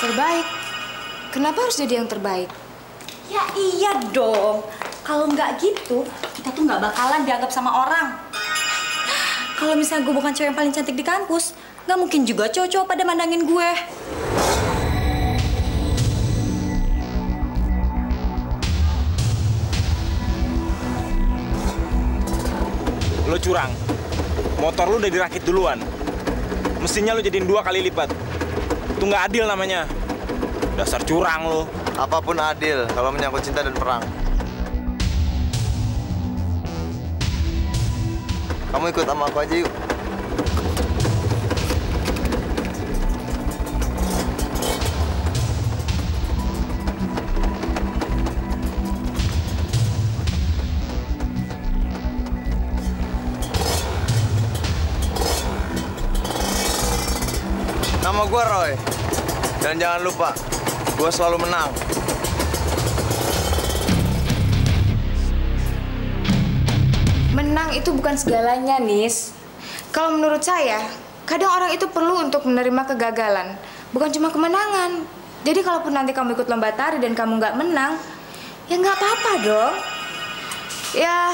Terbaik? Kenapa harus jadi yang terbaik? Ya iya dong. Kalau nggak gitu, kita tuh nggak bakalan dianggap sama orang. Kalau misalnya gue bukan cewek yang paling cantik di kampus, nggak mungkin juga cowok-cowok pada mandangin gue. Lo curang. Motor lo udah dirakit duluan. Mestinya lo jadiin 2 kali lipat. Itu nggak adil namanya. Dasar curang lo. Apapun adil kalau menyangkut cinta dan perang. Kamu ikut sama aku aja yuk. Nama gue Roy. Dan jangan lupa, gue selalu menang. Menang itu bukan segalanya, Nis. Kalau menurut saya, kadang orang itu perlu untuk menerima kegagalan, bukan cuma kemenangan. Jadi kalaupun nanti kamu ikut lomba tari dan kamu nggak menang, ya nggak apa-apa dong. Ya,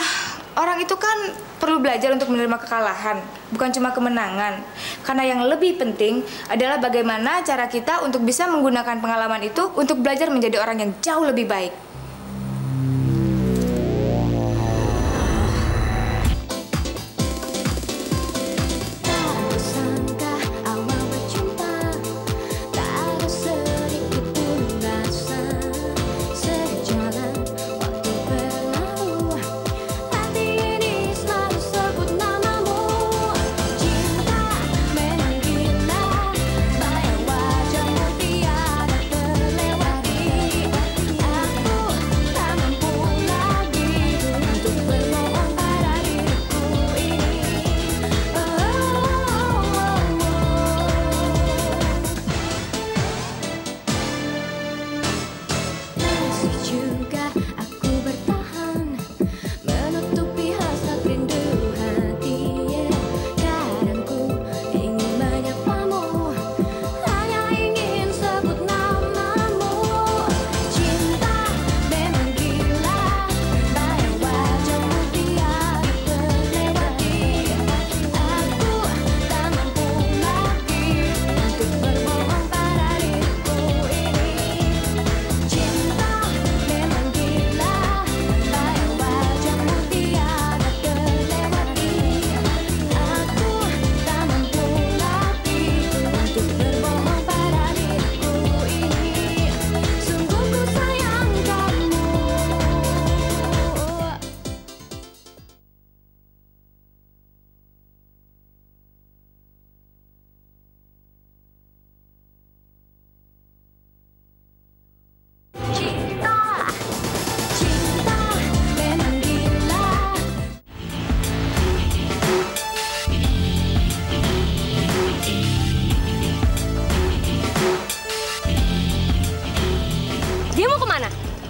orang itu kan perlu belajar untuk menerima kekalahan, bukan cuma kemenangan. Karena yang lebih penting adalah bagaimana cara kita untuk bisa menggunakan pengalaman itu untuk belajar menjadi orang yang jauh lebih baik.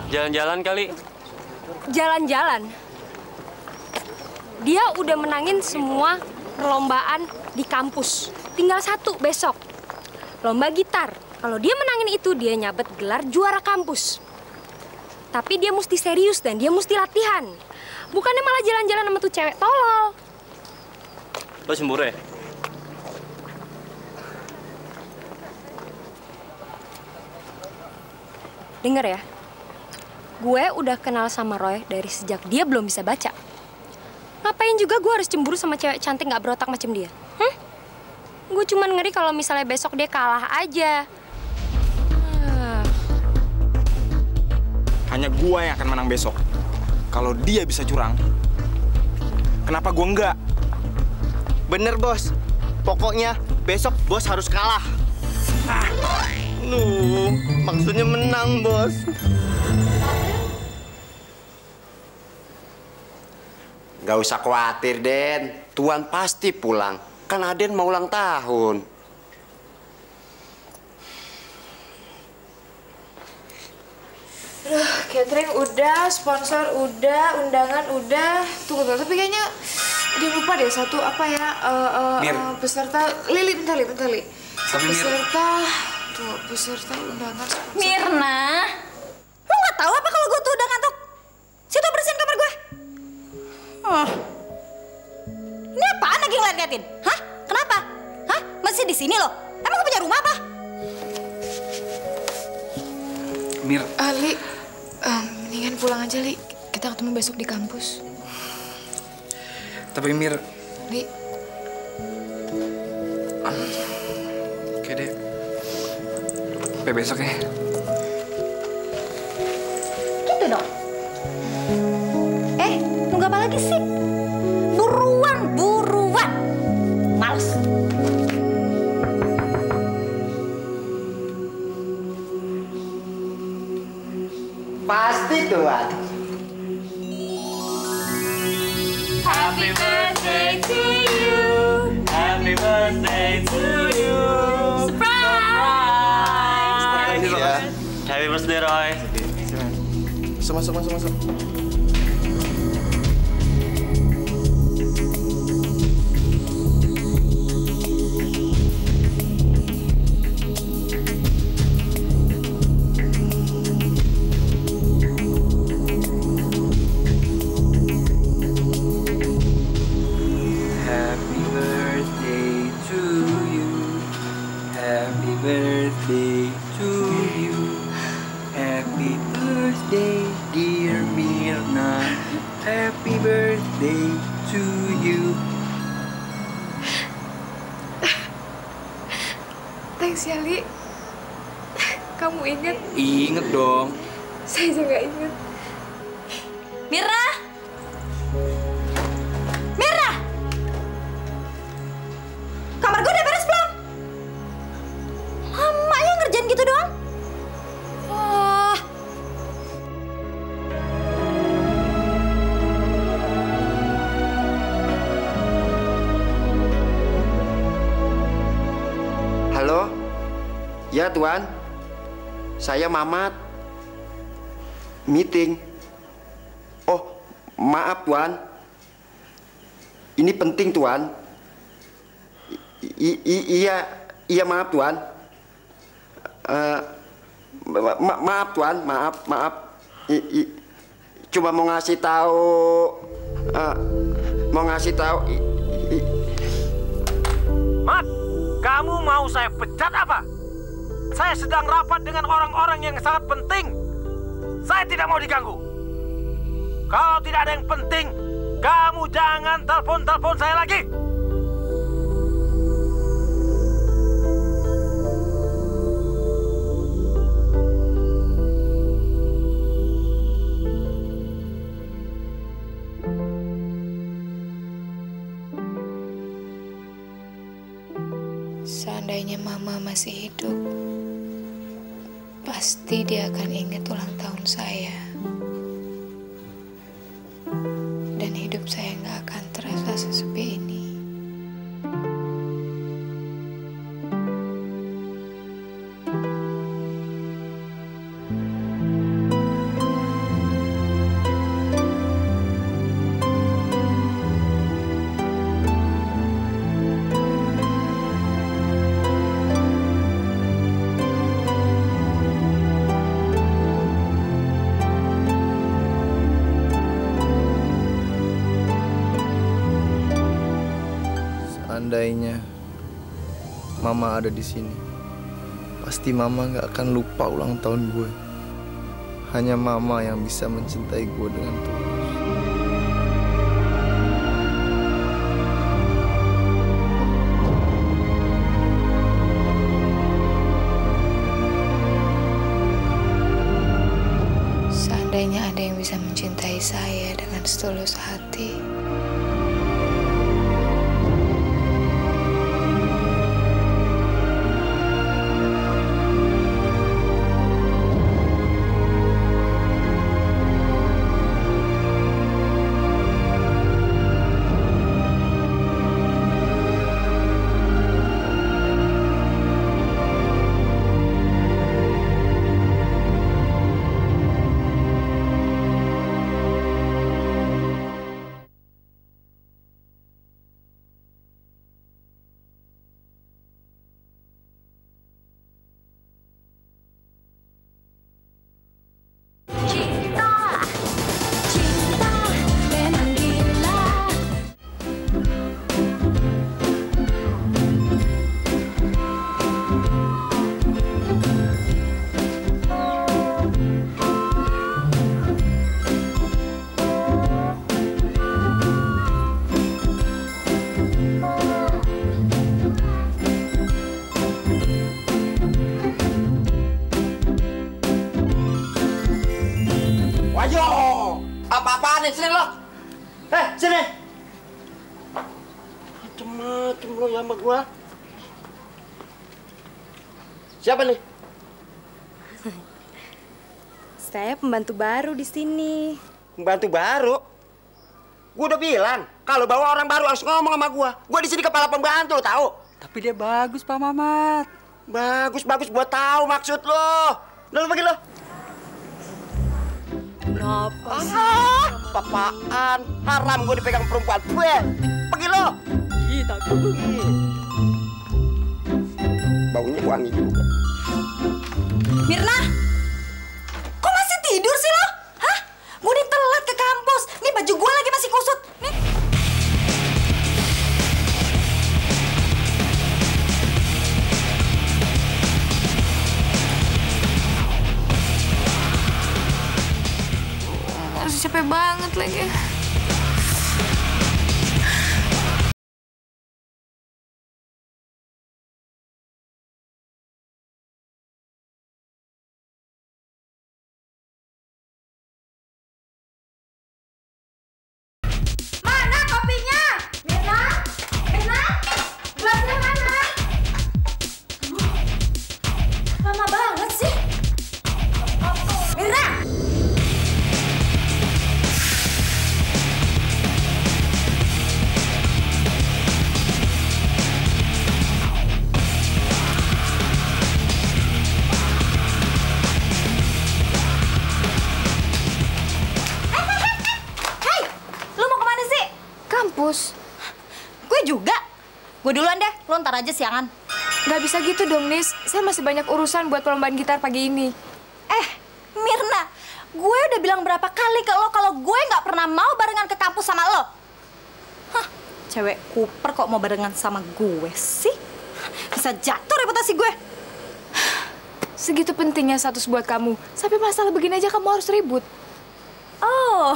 Jalan-jalan kali. Jalan-jalan? Dia udah menangin semua perlombaan di kampus. Tinggal 1 besok. Lomba gitar. Kalau dia menangin itu, dia nyabet gelar juara kampus. Tapi dia mesti serius dan dia mesti latihan. Bukannya malah jalan-jalan sama tuh cewek tolol. Lo cemburu ya? Dengar ya. Gue udah kenal sama Roy dari sejak dia belum bisa baca. Ngapain juga gue harus cemburu sama cewek cantik gak berotak macam dia? Gue cuman ngeri kalau misalnya besok dia kalah aja. Hanya gue yang akan menang besok. Kalau dia bisa curang, kenapa gue enggak? Bener, Bos. Pokoknya besok Bos harus kalah. Maksudnya menang, Bos. Gak usah khawatir, Den. Tuan pasti pulang. Kan Aden mau ulang tahun. Aduh, catering udah, sponsor udah, undangan udah. Tunggu, tapi kayaknya dia lupa deh satu apa ya? Peserta Lili, bentar Li. Peserta ketua peserta undangan. Mirna, lu nggak tahu apa kalau gue tuh udah ngantuk? Situ bersihin kamar gue. Oh. Ini apaan lagi ngeliat-ngeliatin? Hah? Kenapa? Hah? Masih di sini loh? Emang gue punya rumah apa? Mir. Li, mendingan pulang aja, Li. Kita ketemu besok di kampus. Tapi Mir... Li. Oke deh. Sampai besok ya. Gitu dong. Nunggu apa lagi sih? Buruan, buruan. Males. Pasti Tuan. Happy birthday to you. Happy birthday to you. Surprise! Ya. Happy birthday, Roy. Masuk. Happy birthday to you. Happy birthday to you. Happy birthday, dear Mirna. Happy birthday to you. Thanks ya, Li. Kamu ingat? Ingat dong. Saya juga ingat. Mirna! Mirna! Kamar gue udah beres belum? Lama ya ngerjain gitu doang? Wah. Halo? Ya, Tuan. Saya Mamat. Meeting. Oh, maaf, Tuan. Ini penting, Tuan. Iya, maaf, Tuan. Maaf, Tuan. Maaf. Cuma mau ngasih tahu. Mat, kamu mau saya pecat apa? Saya sedang rapat dengan orang-orang yang sangat penting. Saya tidak mau diganggu. Kalau tidak ada yang penting, kamu jangan telepon saya lagi. Seandainya Mama masih hidup, pasti dia akan ingat ulang tahun saya. Dan hidup saya nggak akan terasa sesepi ini. Seandainya Mama ada di sini, pasti Mama nggak akan lupa ulang tahun gue. Hanya Mama yang bisa mencintai gue dengan tulus. Seandainya ada yang bisa mencintai saya dengan setulus hati, apaan nih? Sini lo. Sini. Macem-macem lo ya sama gua. Siapa nih? Saya pembantu baru di sini. Pembantu baru? Gua udah bilang, kalau bawa orang baru harus ngomong sama gua. Gua di sini kepala pembantu, lo tahu? Tapi dia bagus, Pak Mamat. Bagus, gua tahu maksud lo. Udah lo pergi lo. Kenapa Papaan, haram gua dipegang perempuan. Gue, pergi lo. Ih, takut. Baunya wangi juga. Mirna, kok masih tidur sih lo? Hah? Gue nih telat ke kampus. Nih baju gue lagi masih kusut. Nih. Masih capek banget lagi. Mana kopinya? Mirna? Mirna? Gelasnya mana? Lama banget sih. Mirna! Hei, lu mau kemana sih? Kampus. Gue juga. Gue duluan deh, lu ntar aja siangan. Nggak bisa gitu dong, Nis. Saya masih banyak urusan buat perlombaan gitar pagi ini. Mirna, gue udah bilang berapa kali ke lo kalau gue nggak pernah mau barengan ke kampus sama lo. Hah, cewek kuper kok mau barengan sama gue sih? Bisa jatuh reputasi gue. Segitu pentingnya status buat kamu. Sampai masalah begini aja kamu harus ribut. Oh,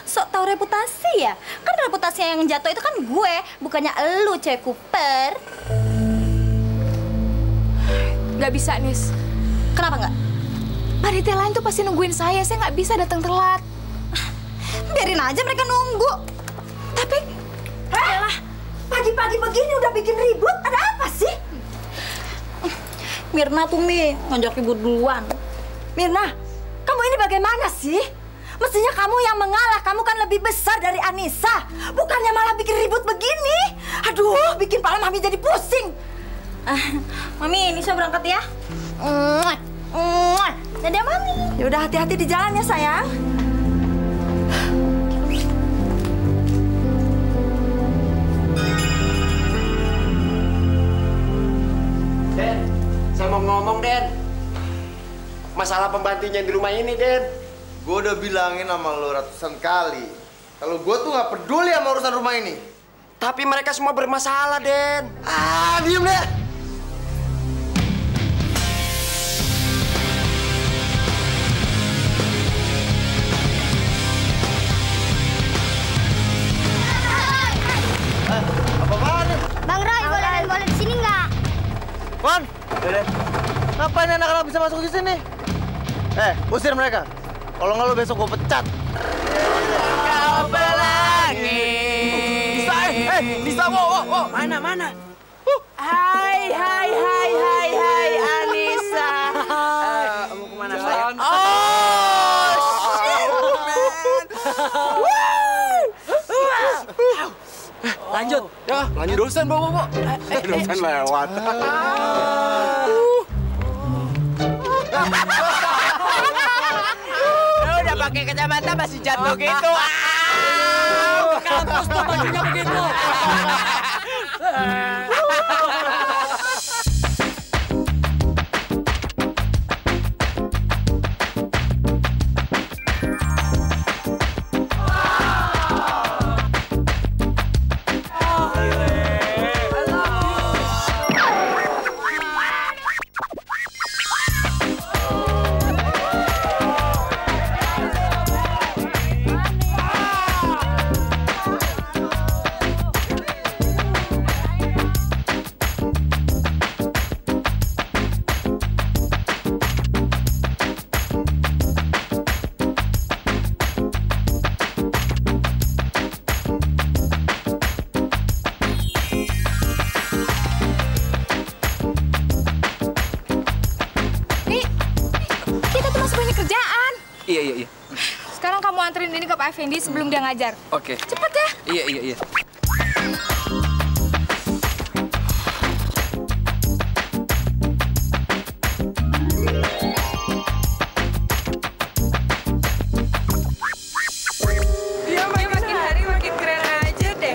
sok tau reputasi ya? Kan reputasinya yang jatuh itu kan gue, bukannya elu cewek kuper. Nggak bisa, Nis. Kenapa nggak? Panitia lain tuh pasti nungguin saya nggak bisa datang telat. Biarin aja mereka nunggu. Tapi, lah, pagi-pagi begini udah bikin ribut. Ada apa sih? Mirna tuh Mi, ngajak ribut duluan. Mirna, kamu ini bagaimana sih? Mestinya kamu yang mengalah, kamu kan lebih besar dari Anissa. Bukannya malah bikin ribut begini. Aduh, bikin kepala Mami jadi pusing. Mami, Nisa berangkat ya. Dadah, Mami. Yaudah, hati-hati di jalan ya, sayang. Den, saya mau ngomong, Den. Masalah pembantunya di rumah ini, Den. Gue udah bilangin sama lo ratusan kali. Kalau gue tuh nggak peduli sama urusan rumah ini. Tapi mereka semua bermasalah, Den. Diem deh. Apa-apaan nih? Bang Roy, boleh di sini nggak? Wan, ngapain anak-anak bisa masuk di sini? Usir mereka. Kalau nggak lo besok gue pecat. Kau pelangi. Bisa, wow. Mana? Hai, Anissa. Mau kemana sayang? Oh, shit, man. Lanjut. Ya, lanjut dosen, bawa. Dosen lewat. Udah pakai kacamata masih jatuh gitu. Kampus tuh bajunya begitu. Iya. Sekarang kamu anterin ini ke Pak Effendi sebelum dia ngajar. Oke. Cepet ya. Iya. Dia makin hari makin keren aja deh.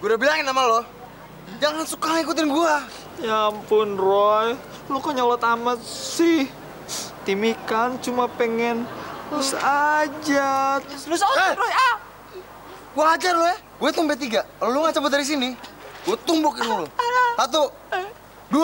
Gue udah bilangin sama lo, jangan suka ngikutin gua. Ya ampun, Roy. Lu kok nyolot amat sih? Timmy kan cuma pengen lulus aja. Lulus aja, Roy. Gua ajar lo ya. Gue tuh sampai 3. Lu nggak cabut dari sini, gue tumbukin lu. 1, 2.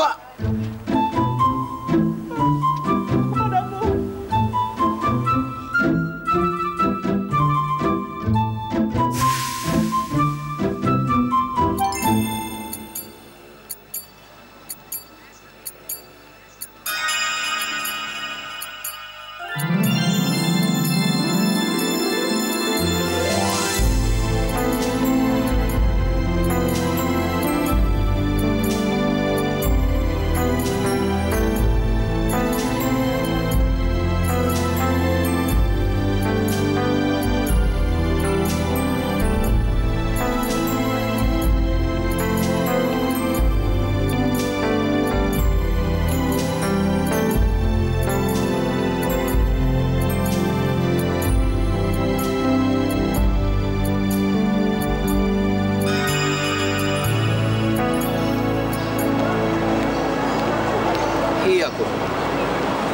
Iya, Ko.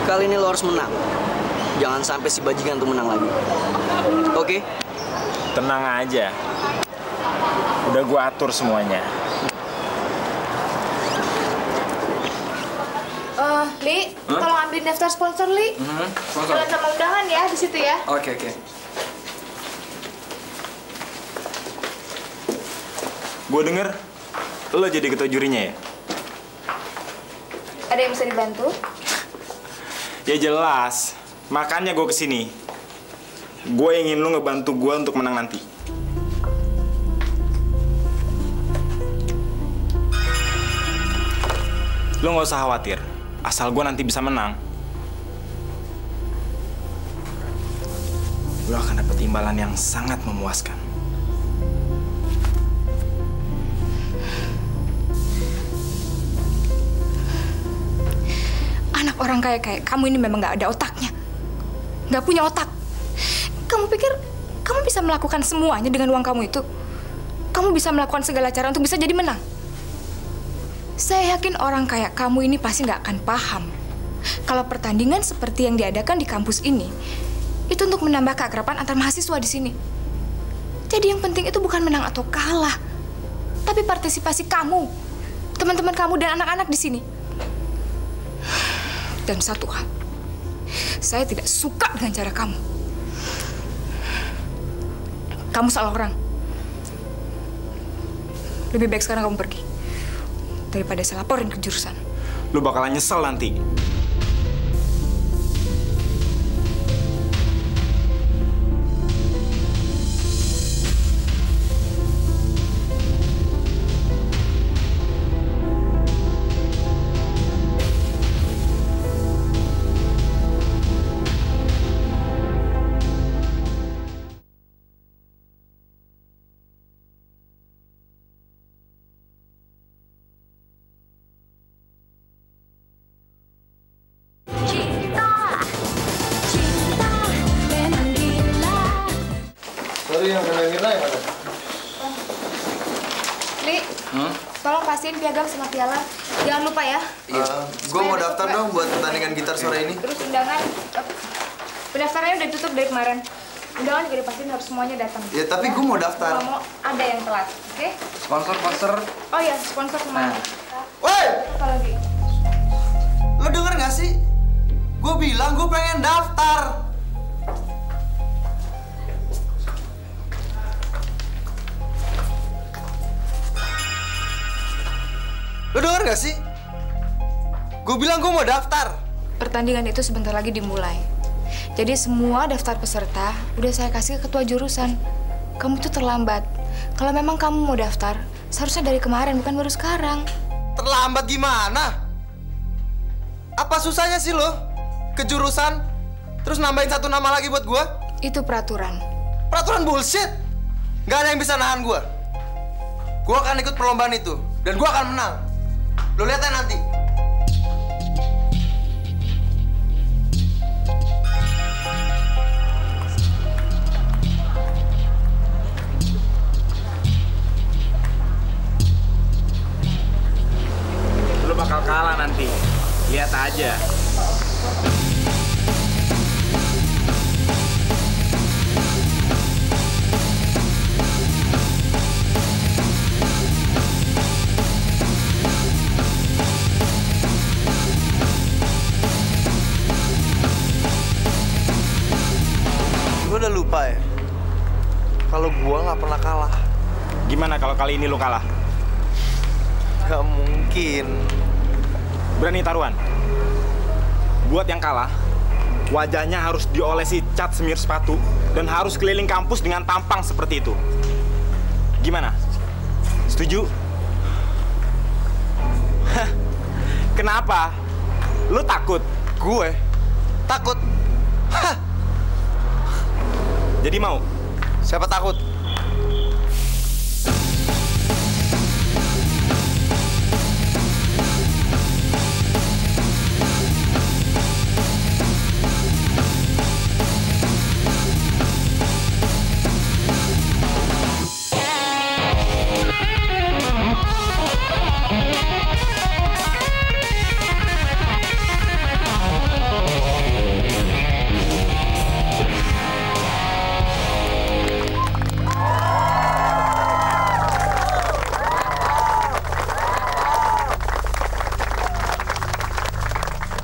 Kali ini lo harus menang. Jangan sampai si bajingan tuh menang lagi. Oke? Tenang aja. Udah gua atur semuanya. Li, tolong ambilin daftar sponsor, Li. Sponsor. Jalan sama undangan ya di situ ya. Oke. Gua denger lo jadi ketua jurinya ya? Ada yang bisa dibantu? Ya jelas. Makanya gue kesini. Gue ingin lo ngebantu gue untuk menang nanti. Lo nggak usah khawatir. Asal gue nanti bisa menang, lo akan dapat imbalan yang sangat memuaskan. Anak orang kayak kamu ini memang nggak ada otaknya. Nggak punya otak. Kamu pikir kamu bisa melakukan semuanya dengan uang kamu itu? Kamu bisa melakukan segala cara untuk bisa jadi menang? Saya yakin orang kayak kamu ini pasti nggak akan paham kalau pertandingan seperti yang diadakan di kampus ini itu untuk menambah keakraban antar mahasiswa di sini. Jadi yang penting itu bukan menang atau kalah, tapi partisipasi kamu, teman-teman kamu dan anak-anak di sini. Dan satu hal, saya tidak suka dengan cara kamu. Kamu salah orang. Lebih baik sekarang kamu pergi daripada saya laporin ke jurusan. Lu bakalan nyesel nanti. Sorry, yang bener Mirna yang mana? Li, tolong pastiin piagam sama piala. Jangan lupa ya. Gue mau daftar dong buat pertandingan gitar sore ini. Terus undangan, pendaftarannya udah ditutup dari kemarin. Undangan juga dipastiin harus semuanya datang. Ya, tapi gue mau daftar. Kalau mau ada yang telat, oke? Sponsor. Oh ya, sponsor kemana? Woi! Apa lagi? Lo denger gak sih? Gue bilang gue pengen daftar. Lo denger gak sih? Gue bilang gue mau daftar. Pertandingan itu sebentar lagi dimulai. Jadi semua daftar peserta udah saya kasih ke ketua jurusan. Kamu tuh terlambat. Kalau memang kamu mau daftar, seharusnya dari kemarin, bukan baru sekarang. Terlambat gimana? Apa susahnya sih lo ke jurusan, terus nambahin 1 nama lagi buat gue? Itu peraturan. Peraturan bullshit. Gak ada yang bisa nahan gue. Gue akan ikut perlombaan itu, dan gue akan menang. Lo lihat ya nanti. Lo bakal kalah nanti. Lihat aja. Gue udah lupa ya, kalau gue nggak pernah kalah. Gimana kalau kali ini lo kalah? Gak mungkin. Berani taruhan? Buat yang kalah, wajahnya harus diolesi cat semir sepatu dan harus keliling kampus dengan tampang seperti itu. Gimana? Setuju? Hah, kenapa? Lu takut? Gue? Takut? Hah! Jadi mau? Siapa takut?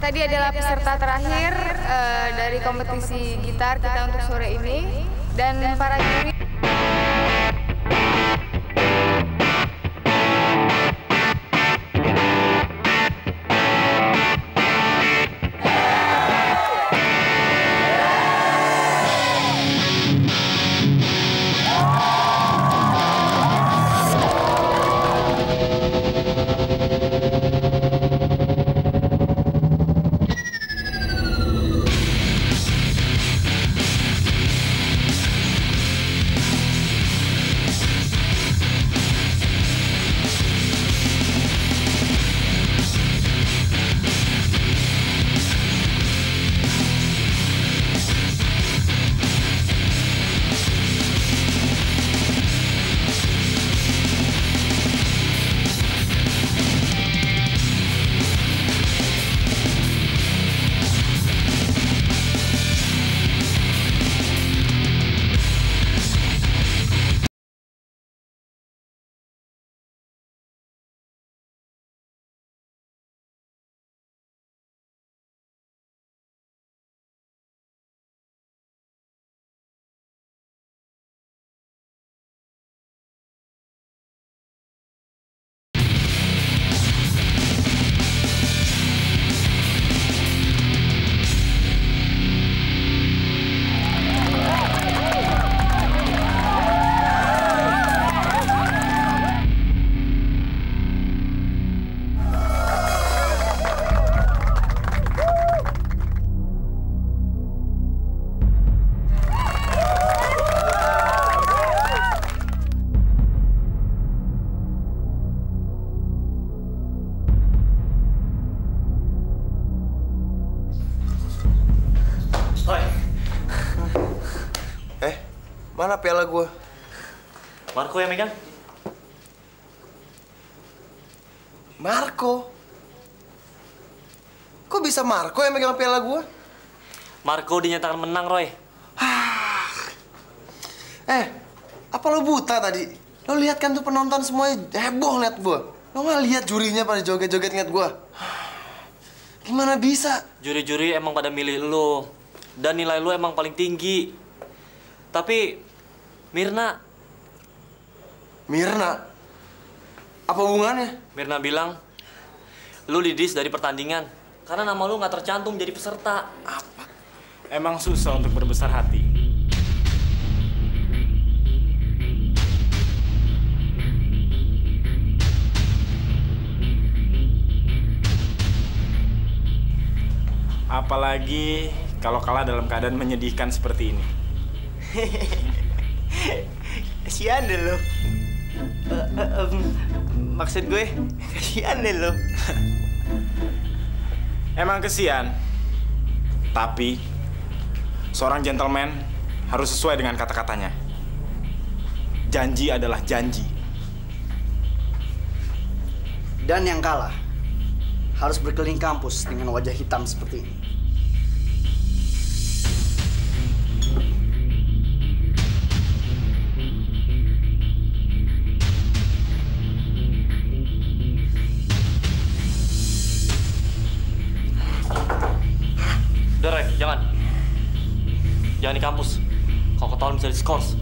Tadi adalah peserta terakhir dari kompetisi gitar kita untuk sore ini, dan para juri. Mana piala gue? Marco yang megang. Marco? Kok bisa Marco yang megang piala gue? Marco dinyatakan menang, Roy. Apa lo buta tadi? Lo lihat kan tuh penonton semuanya heboh liat gue. Lo nggak lihat jurinya pada joget-joget ngeliat gue? Gimana bisa? Juri-juri emang pada milih lo. Dan nilai lo emang paling tinggi. Tapi Mirna? Apa hubungannya? Mirna bilang lo didis dari pertandingan karena nama lo nggak tercantum jadi peserta. Apa? Emang susah untuk berbesar hati. Apalagi kalau kalah dalam keadaan menyedihkan seperti ini. Kasihan deh lo. Maksud gue, kasihan deh lo. Emang kesian. Tapi seorang gentleman harus sesuai dengan kata-katanya. Janji adalah janji. Dan yang kalah harus berkeliling kampus dengan wajah hitam seperti ini. Udah, Ray, jangan. Jangan di kampus. Kalau ketahuan bisa diskors.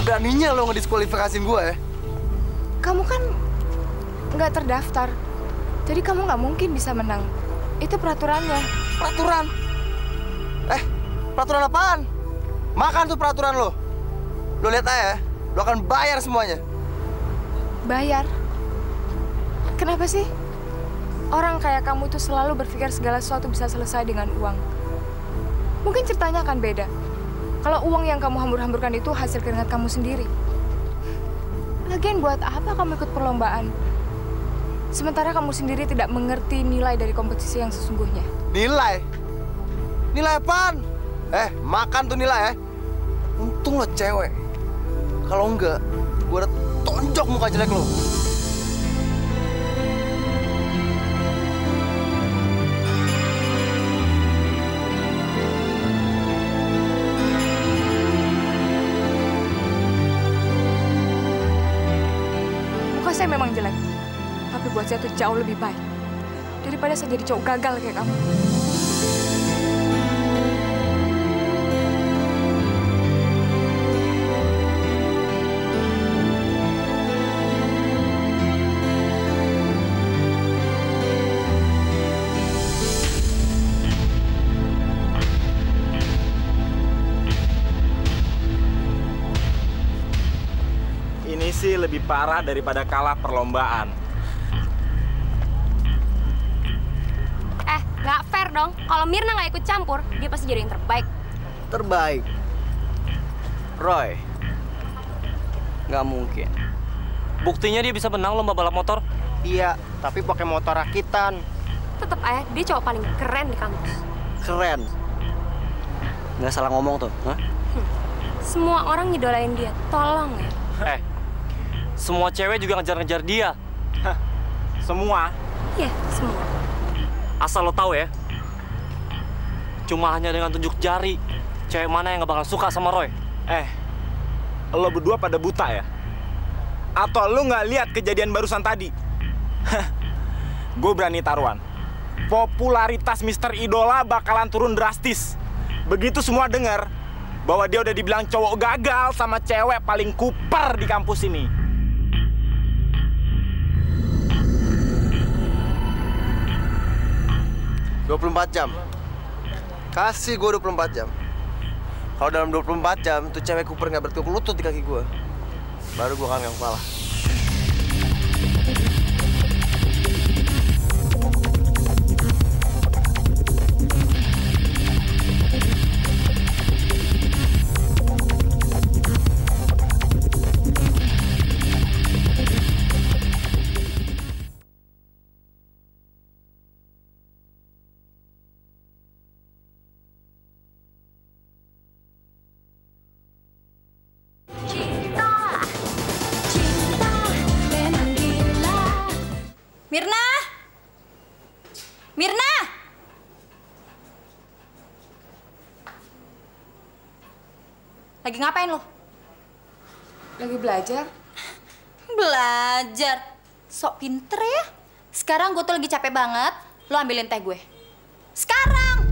Beraninya lo ngediskualifikasiin gue ya? Kamu kan nggak terdaftar, jadi kamu nggak mungkin bisa menang. Itu peraturannya. Peraturan? Peraturan apaan? Makan tuh peraturan lo. Lo lihat aja, lo akan bayar semuanya. Bayar? Kenapa sih? Orang kayak kamu tuh selalu berpikir segala sesuatu bisa selesai dengan uang. Mungkin ceritanya akan beda. Kalau uang yang kamu hambur-hamburkan itu hasil keringat kamu sendiri. Lagian buat apa kamu ikut perlombaan? Sementara kamu sendiri tidak mengerti nilai dari kompetisi yang sesungguhnya. Nilai? Nilai apaan? Makan tuh nilai ya. Untung lo cewek. Kalau enggak, gue udah tonjok muka jelek lo. Saya memang jelek, tapi buat saya itu jauh lebih baik daripada saya jadi cowok gagal kayak kamu. Ini sih lebih parah daripada kalah perlombaan. Nggak fair dong. Kalau Mirna nggak ikut campur, dia pasti jadi yang terbaik. Terbaik? Roy? Nggak mungkin. Buktinya dia bisa menang lomba balap motor. Iya, tapi pakai motor rakitan. Tetep dia cowok paling keren di kampus. Keren? Nggak salah ngomong tuh, hah? Semua orang ngidolain dia. Tolong ya. Semua cewek juga ngejar-ngejar dia. Semua? Iya, semua. Asal lo tahu ya, cuma hanya dengan tunjuk jari, cewek mana yang gak bakal suka sama Roy. Lo berdua pada buta ya? Atau lo nggak lihat kejadian barusan tadi? Gue berani taruhan, popularitas Mr. Idola bakalan turun drastis. Begitu semua dengar bahwa dia udah dibilang cowok gagal sama cewek paling kuper di kampus ini. ...24 jam. Kasih gue 24 jam. Kalau dalam 24 jam, tuh cewek Cooper nggak bertukuk lutut di kaki gue, baru gue akan yang kalah. Lagi ngapain lo? Lagi belajar. Belajar? Sok pinter ya. Sekarang gue tuh lagi capek banget. Lo ambilin teh gue. Sekarang!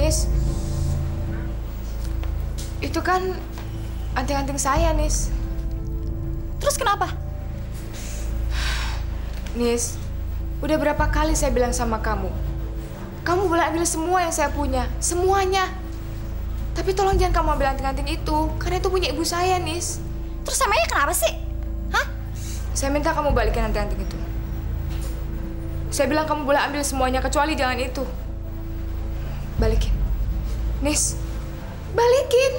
Nis, itu kan anting-anting saya, Nis. Terus kenapa? Nis, udah berapa kali saya bilang sama kamu, kamu boleh ambil semua yang saya punya, semuanya. Tapi tolong jangan kamu ambil anting-anting itu, karena itu punya ibu saya, Nis. Terus emangnya kenapa sih? Hah? Saya minta kamu balikin anting-anting itu. Saya bilang kamu boleh ambil semuanya, kecuali jangan itu. Balikin. Nis, balikin.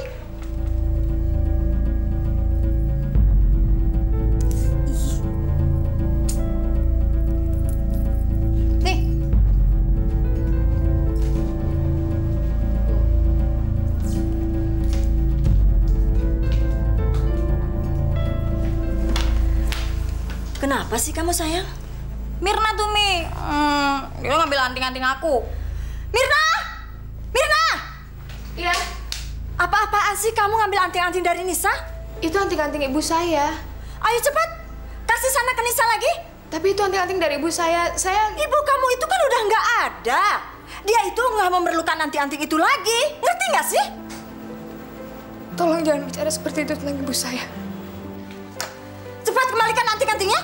Nih. Kenapa sih kamu sayang? Mirna tuh, Mi. Dia ngambil anting-anting aku. Mirna! Mirna! Iya. Apa-apaan sih kamu ngambil anting-anting dari Nisa? Itu anting-anting ibu saya. Ayo cepat, kasih sana ke Nisa lagi. Tapi itu anting-anting dari ibu saya. Ibu kamu itu kan udah nggak ada. Dia itu nggak memerlukan anting-anting itu lagi. Ngerti nggak sih? Tolong jangan bicara seperti itu tentang ibu saya. Cepat kembalikan anting-antingnya.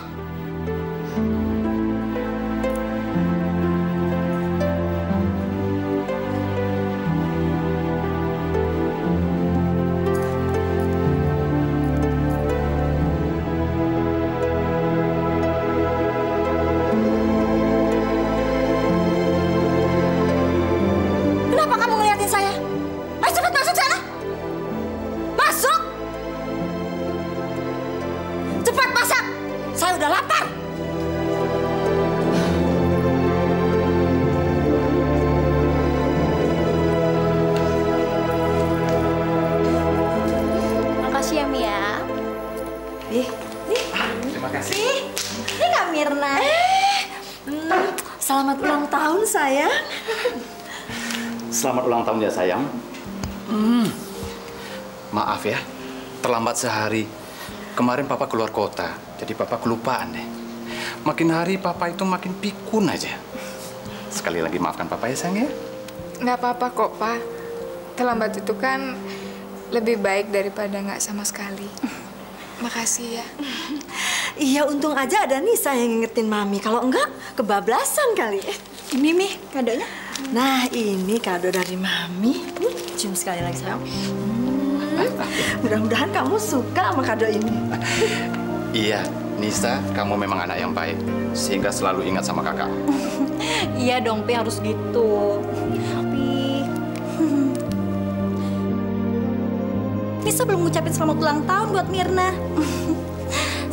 Selamat ulang tahun, sayang. Selamat ulang tahun ya, sayang. Maaf ya, terlambat sehari. Kemarin Papa keluar kota, jadi Papa kelupaan deh. Makin hari Papa itu makin pikun aja. Sekali lagi maafkan Papa ya, sayang ya. Nggak apa-apa kok, Pak. Terlambat itu kan lebih baik daripada nggak sama sekali. Makasih ya. Iya, untung aja ada Nisa yang ngingetin Mami. Kalau enggak, kebablasan kali. Ini, Mi, kadonya. Nah, ini kado dari Mami. Cium sekali lagi, sayang. Mudah-mudahan kamu suka sama kado ini. Iya, Nisa, kamu memang anak yang baik. Sehingga selalu ingat sama kakak. Iya dong, Pi, harus gitu. Pi. Nisa belum ngucapin selamat ulang tahun buat Mirna.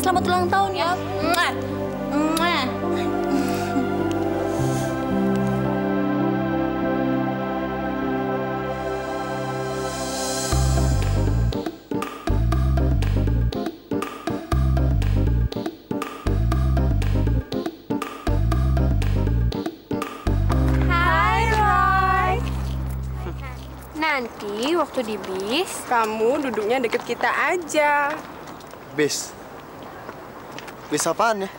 Selamat ulang tahun ya. Hai, Roy. Nanti waktu di bis, kamu duduknya deket kita aja. Bis? Bis apaan ya?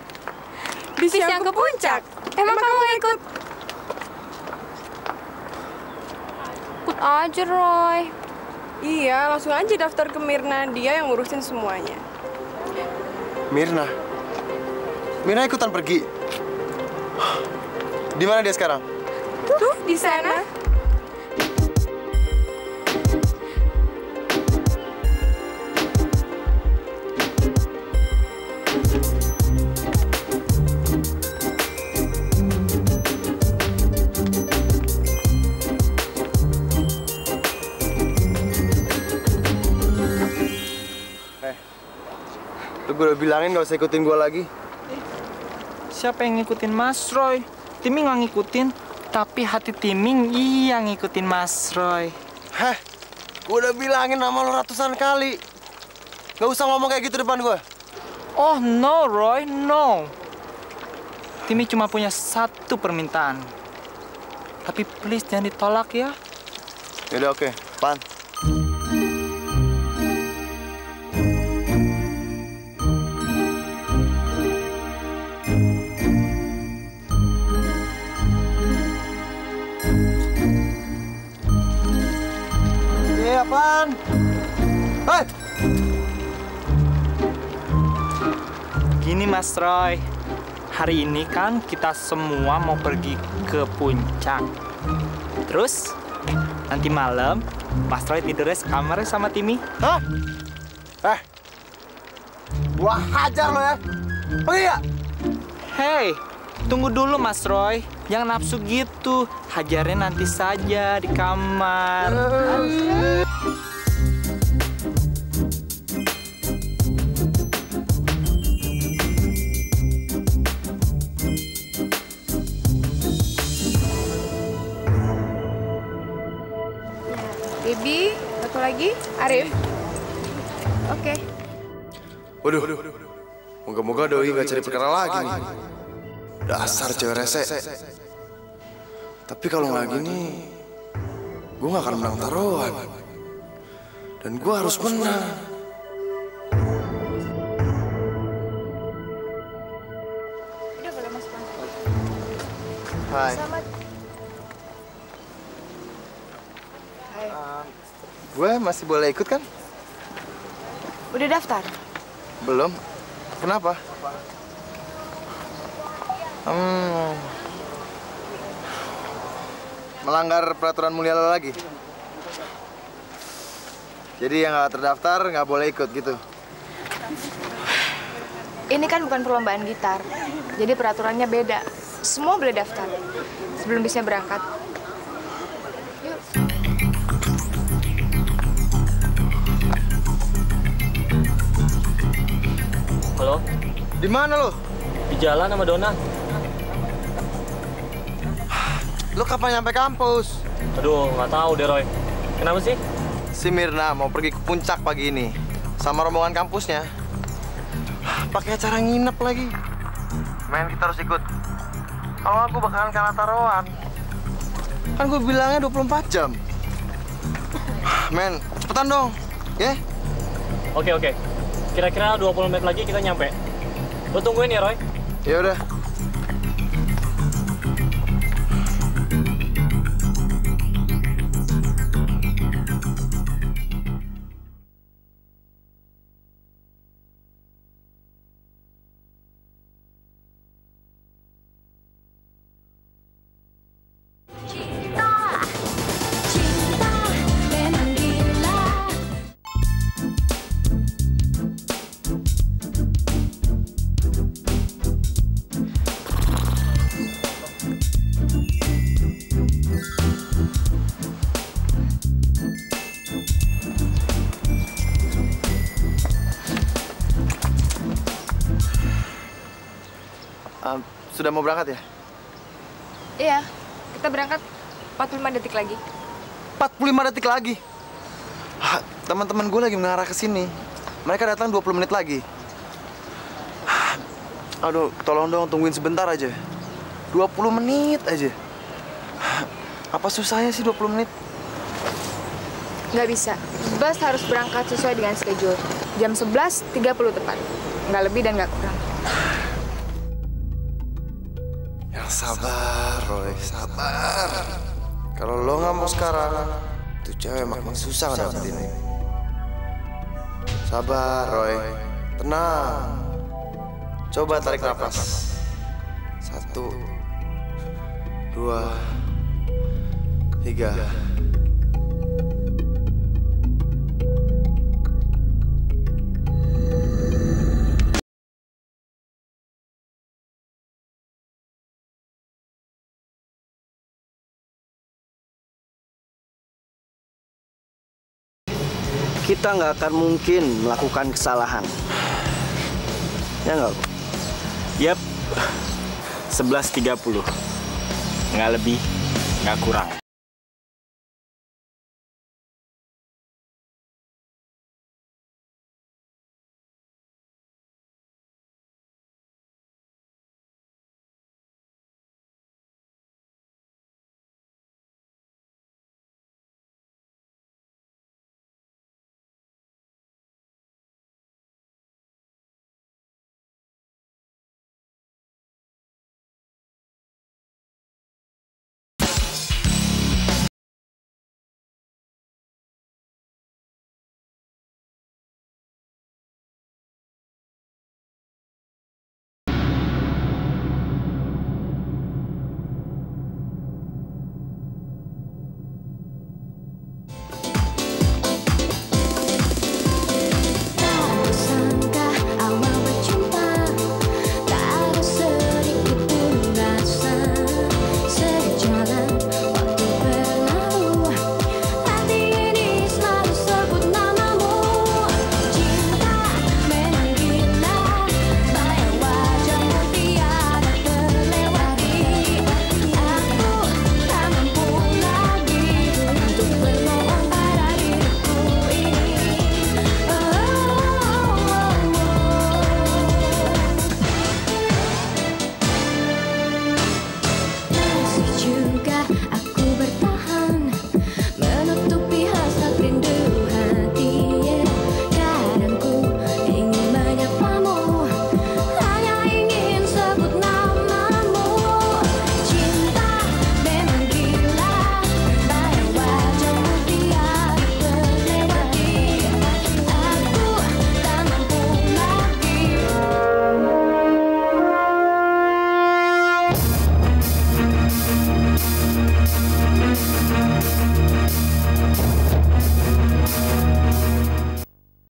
Bis yang ke puncak. Emang kamu gak ikut? ikut aja, Roy. Iya, langsung aja daftar ke Mirna. Dia yang ngurusin semuanya. Mirna? Mirna ikutan pergi? Di mana dia sekarang? Tuh, di sana. Gue udah bilangin gak usah ikutin gue lagi. Siapa yang ngikutin Mas Roy? Timing nggak ngikutin, tapi hati Timing iya ngikutin Mas Roy. Heh, gue udah bilangin sama lo ratusan kali. Gak usah ngomong kayak gitu depan gue. Oh no, Roy, no. Timi cuma punya satu permintaan. Tapi please jangan ditolak ya. Yaudah oke, Pan. Apaan? Hei! Gini Mas Roy, hari ini kan kita semua mau pergi ke puncak. Terus nanti malam Mas Roy tidurnya sekamar sama Timi. Hah? Gua hajar lo ya. Pergi ya? Hei, tunggu dulu Mas Roy. Jangan nafsu gitu. Hajarnya nanti saja di kamar. Bibi, satu lagi. Arif. Oke. Waduh. Moga-moga Doi nggak cari perkara lagi nih. Dasar cewek rese. Tapi kalau nggak gini, gue nggak akan menang taruhan. Dan gue harus menang. Udah boleh masuk. Hai. Selamat. Hai. Gue masih boleh ikut kan? Udah daftar? Belum. Kenapa? Melanggar peraturan mulia lo lagi. Jadi yang nggak terdaftar nggak boleh ikut gitu. Ini kan bukan perlombaan gitar, jadi peraturannya beda. Semua boleh daftar sebelum bisa berangkat. Yuk. Halo? Di mana lo? Di jalan sama Dona. Lo kapan nyampe kampus? Aduh, nggak tahu deh, Roy. Kenapa sih? Si Mirna mau pergi ke puncak pagi ini sama rombongan kampusnya. Pakai acara nginep lagi. Men, kita harus ikut. Kalau aku bakalan kalah taruhan. Kan gue bilangnya 24 jam. Men, cepetan dong, ya? Oke. Kira-kira 20 menit lagi kita nyampe. Lo tungguin ya, Roy? Ya udah. Sudah mau berangkat ya? Iya, kita berangkat 45 detik lagi. 45 detik lagi? Teman-teman gue lagi mengarah ke sini. Mereka datang 20 menit lagi. Aduh, tolong dong tungguin sebentar aja. 20 menit aja. Apa susahnya sih 20 menit? Nggak bisa. Bus harus berangkat sesuai dengan schedule. Jam 11.30 tepat. Nggak lebih dan nggak kurang. Sabar, Roy, sabar. Kalau lo nggak mau sekarang, tuh cewek makin susah dapetinnya. Sabar, Roy. Tenang. Coba tarik napas. 1, 2, 3. Kita nggak akan mungkin melakukan kesalahan. Ya nggak? Yap, 11.30. Nggak lebih, nggak kurang.